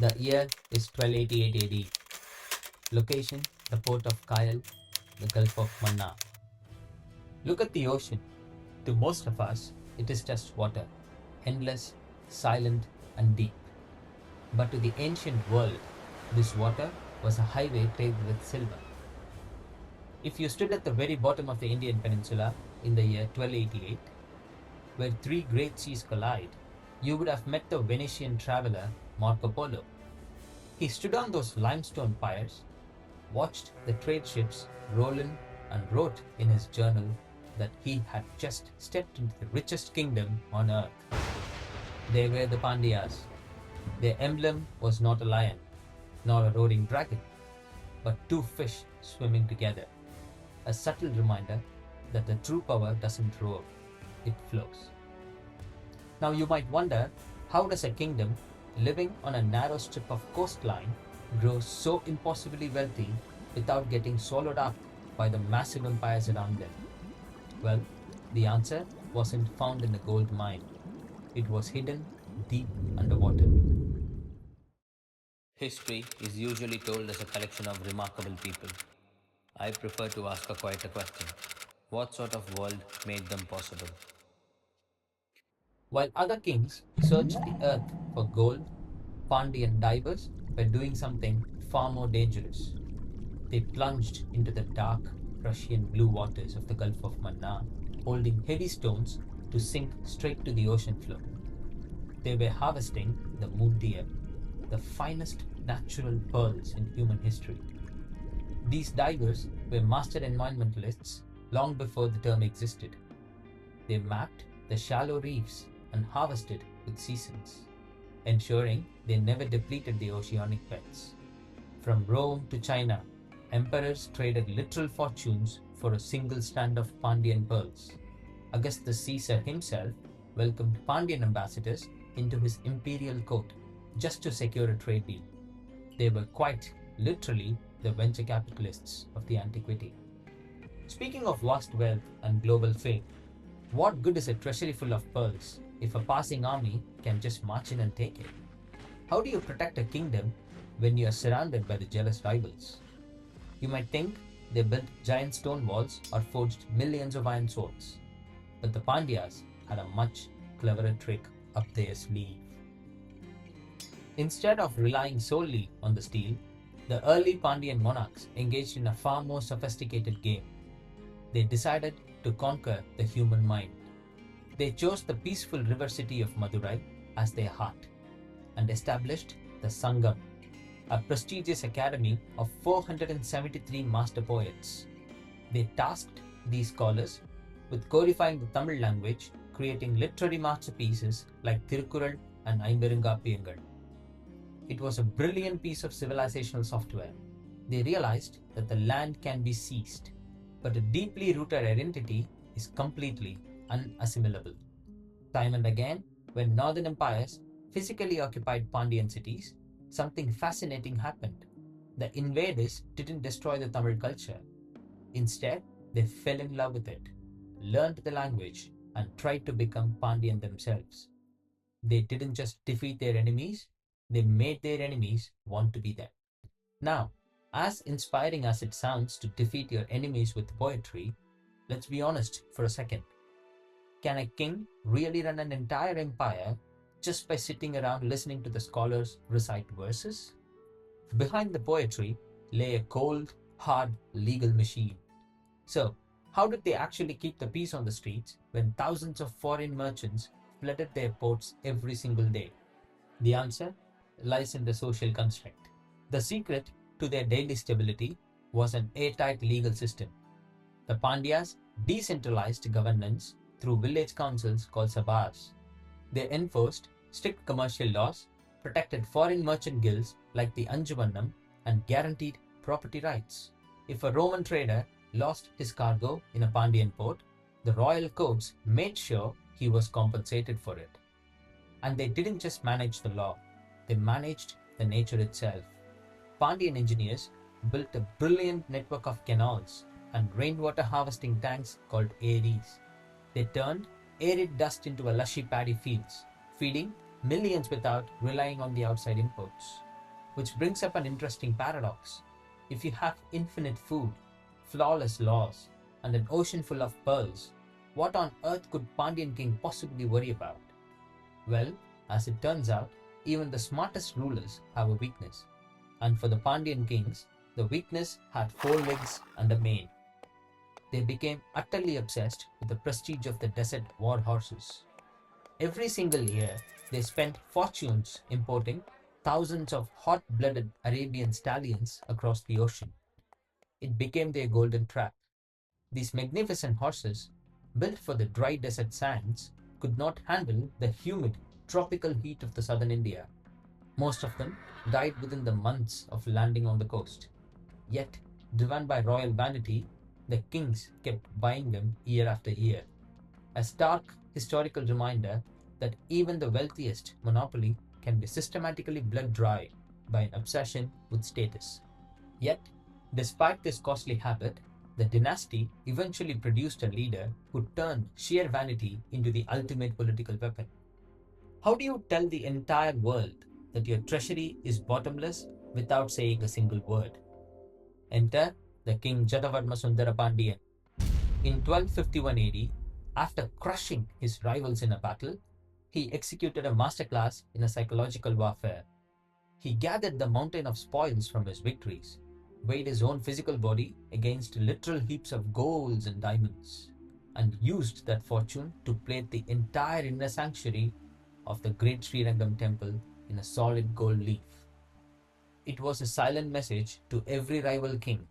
The year is 1288 AD. Location, the port of Kyle, the Gulf of Mannar. Look at the ocean. To most of us, it is just water, endless, silent, and deep. But to the ancient world, this water was a highway paved with silver. If you stood at the very bottom of the Indian peninsula in the year 1288, where three great seas collide, you would have met the Venetian traveler Marco Polo. He stood on those limestone piers, watched the trade ships roll in, and wrote in his journal that he had just stepped into the richest kingdom on earth. They were the Pandyas. Their emblem was not a lion, nor a roaring dragon, but two fish swimming together. A subtle reminder that the true power doesn't roar, it flows. Now you might wonder, how does a kingdom living on a narrow strip of coastline grow so impossibly wealthy without getting swallowed up by the massive empires around them? Well, the answer wasn't found in a gold mine. It was hidden deep underwater. History is usually told as a collection of remarkable people. I prefer to ask a quieter question. What sort of world made them possible? While other kings searched the earth for gold, Pandyan divers were doing something far more dangerous. They plunged into the dark Russian blue waters of the Gulf of Mannar, holding heavy stones to sink straight to the ocean floor. They were harvesting the deer, the finest natural pearls in human history. These divers were master environmentalists long before the term existed. They mapped the shallow reefs and harvested with seasons, ensuring they never depleted the oceanic beds. From Rome to China, emperors traded literal fortunes for a single strand of Pandyan pearls. Augustus Caesar himself welcomed Pandyan ambassadors into his imperial court just to secure a trade deal. They were quite literally the venture capitalists of the antiquity. Speaking of vast wealth and global fame, what good is a treasury full of pearls if a passing army can just march in and take it? How do you protect a kingdom when you are surrounded by the jealous rivals? You might think they built giant stone walls or forged millions of iron swords, but the Pandyas had a much cleverer trick up their sleeve. Instead of relying solely on the steel, the early Pandyan monarchs engaged in a far more sophisticated game. They decided to conquer the human mind. They chose the peaceful river city of Madurai as their heart and established the Sangam, a prestigious academy of 473 master poets. They tasked these scholars with codifying the Tamil language, creating literary masterpieces like Tirukkural and Aimberungappiyangad. It was a brilliant piece of civilizational software. They realized that the land can be seized, but a deeply rooted identity is completely unassimilable. Time and again, when northern empires physically occupied Pandyan cities, something fascinating happened. The invaders didn't destroy the Tamil culture. Instead, they fell in love with it, learned the language, and tried to become Pandyan themselves. They didn't just defeat their enemies, they made their enemies want to be them. Now, as inspiring as it sounds to defeat your enemies with poetry, let's be honest for a second. Can a king really run an entire empire just by sitting around listening to the scholars recite verses? Behind the poetry lay a cold, hard legal machine. So, how did they actually keep the peace on the streets when thousands of foreign merchants flooded their ports every single day? The answer lies in the social construct. The secret to their daily stability was an airtight legal system. The Pandyas decentralized governance through village councils called sabhas. They enforced strict commercial laws, protected foreign merchant guilds like the Anjuvanam, and guaranteed property rights. If a Roman trader lost his cargo in a Pandyan port, the royal courts made sure he was compensated for it. And they didn't just manage the law, they managed the nature itself. Pandyan engineers built a brilliant network of canals and rainwater harvesting tanks called aeries. They turned arid dust into a lushy paddy fields, feeding millions without relying on the outside imports. Which brings up an interesting paradox. If you have infinite food, flawless laws, and an ocean full of pearls, what on earth could Pandyan king possibly worry about? Well, as it turns out, even the smartest rulers have a weakness. And for the Pandyan kings, the weakness had four legs and a mane. They became utterly obsessed with the prestige of the desert war horses. Every single year, they spent fortunes importing thousands of hot-blooded Arabian stallions across the ocean. It became their golden trap. These magnificent horses, built for the dry desert sands, could not handle the humid, tropical heat of the southern India. Most of them died within the months of landing on the coast. Yet, driven by royal vanity, the kings kept buying them year after year. A stark historical reminder that even the wealthiest monopoly can be systematically blood dry by an obsession with status. Yet, despite this costly habit, the dynasty eventually produced a leader who turned sheer vanity into the ultimate political weapon. How do you tell the entire world that your treasury is bottomless without saying a single word? Enter the King Jatavarma Sundara Pandyan. In 1251 AD, after crushing his rivals in a battle, he executed a masterclass in a psychological warfare. He gathered the mountain of spoils from his victories, weighed his own physical body against literal heaps of golds and diamonds, and used that fortune to plate the entire inner sanctuary of the great Srirangam temple in a solid gold leaf. It was a silent message to every rival king.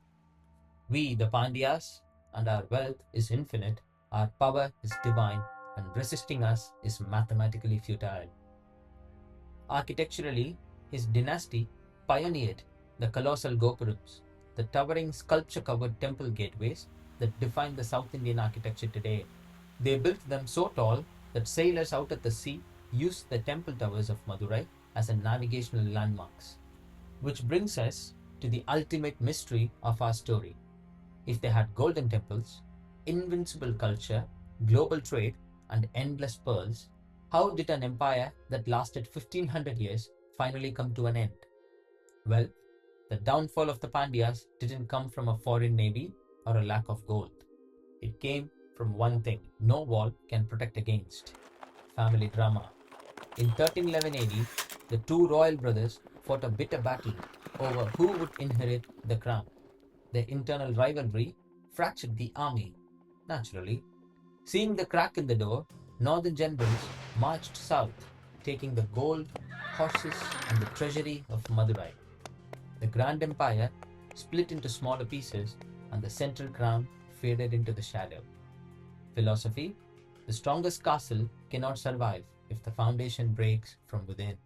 We, the Pandyas, and our wealth is infinite, our power is divine, and resisting us is mathematically futile. Architecturally, his dynasty pioneered the colossal gopurams, the towering sculpture-covered temple gateways that define the South Indian architecture today. They built them so tall that sailors out at the sea used the temple towers of Madurai as a navigational landmarks. Which brings us to the ultimate mystery of our story. If they had golden temples, invincible culture, global trade, and endless pearls, how did an empire that lasted 1500 years finally come to an end? Well, the downfall of the Pandyas didn't come from a foreign navy or a lack of gold. It came from one thing no wall can protect against: family drama. In 1311 AD, the two royal brothers fought a bitter battle over who would inherit the crown. Their internal rivalry fractured the army. Naturally, seeing the crack in the door, northern generals marched south, taking the gold, horses, and the treasury of Madurai. The grand empire split into smaller pieces, and the central crown faded into the shadow. Philosophy: the strongest castle cannot survive if the foundation breaks from within.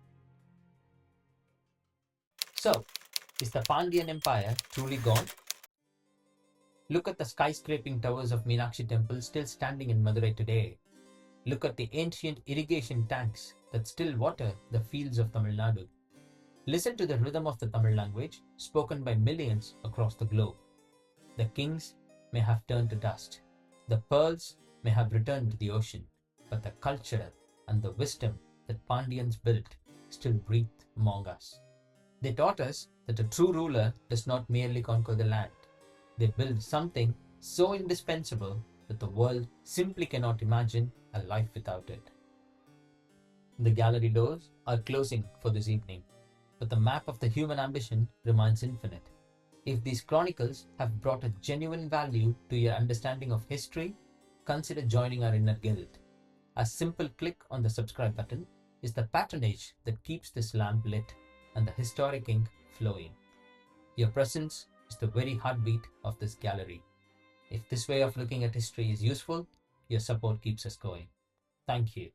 So, is the Pandyan Empire truly gone? Look at the skyscraping towers of Meenakshi Temple still standing in Madurai today. Look at the ancient irrigation tanks that still water the fields of Tamil Nadu. Listen to the rhythm of the Tamil language spoken by millions across the globe. The kings may have turned to dust. The pearls may have returned to the ocean, but the culture and the wisdom that Pandyans built still breathe among us. They taught us that a true ruler does not merely conquer the land. They build something so indispensable that the world simply cannot imagine a life without it. The gallery doors are closing for this evening, but the map of the human ambition remains infinite. If these chronicles have brought a genuine value to your understanding of history, consider joining our inner guild. A simple click on the subscribe button is the patronage that keeps this lamp lit and the historic ink flowing. Your presence is the very heartbeat of this gallery. If this way of looking at history is useful, your support keeps us going. Thank you.